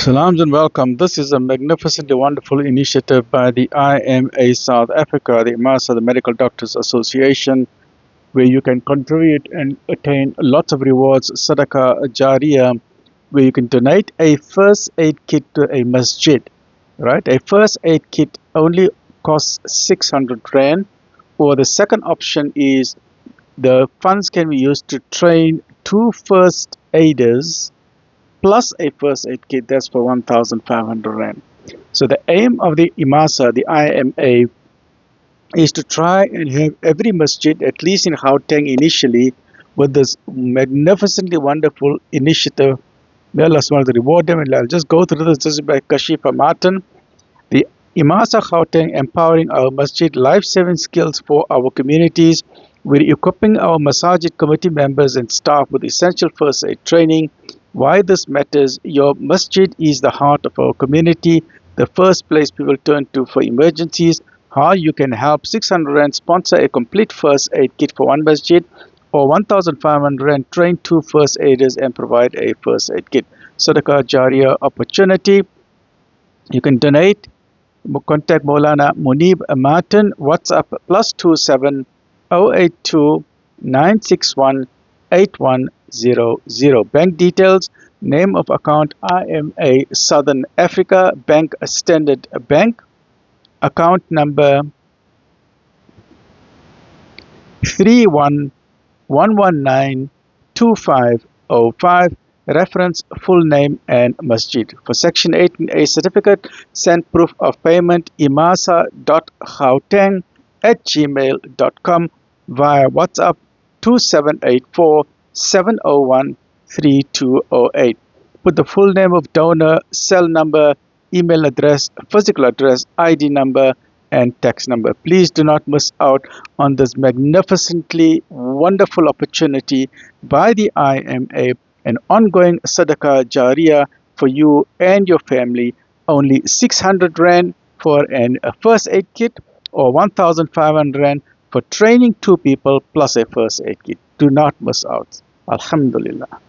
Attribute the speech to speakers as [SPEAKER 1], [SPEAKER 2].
[SPEAKER 1] Salams and welcome. This is a magnificently wonderful initiative by the IMA South Africa, the IMasa, the Medical Doctors Association, where you can contribute and attain lots of rewards, Sadaqah Jaariyah, where you can donate a first aid kit to a masjid, right? A first aid kit only costs 600 Rand, or the second option is the funds can be used to train 2 first aiders plus a first aid kit. That's for 1,500 Rand. So the aim of the IMasa, the IMA, is to try and have every masjid, at least in Gauteng initially, with this magnificently wonderful initiative. May Allah SWT reward them. And I'll just go through this. This is by Kashifa Martin. The IMasa Gauteng, empowering our masjid, life-saving skills for our communities. We're equipping our Masjid committee members and staff with essential first aid training. Why this matters: your masjid is the heart of our community, the first place people turn to for emergencies. How you can help: 600 Rand sponsor a complete first aid kit for one masjid, or 1,500 Rand train 2 first aiders and provide a first aid kit. Sadaqah Jaariyah opportunity. You can donate. Contact Moulana Moeneeb Martin. WhatsApp +27 082 961 8100. Bank details: name of account IMA Southern Africa Bank, Standard Bank, account number 3111925505, reference full name and masjid. For section 18A certificate, send proof of payment imasa.gauteng@gmail.com via WhatsApp 2784 701 3208. Put the full name of donor, cell number, email address, physical address, ID number, and tax number. Please do not miss out on this magnificently wonderful opportunity by the IMA, an ongoing Sadaqah Jaariyah for you and your family. Only 600 Rand for a first aid kit, or 1,500 Rand for training 2 people plus a first aid kit. Do not miss out. Alhamdulillah.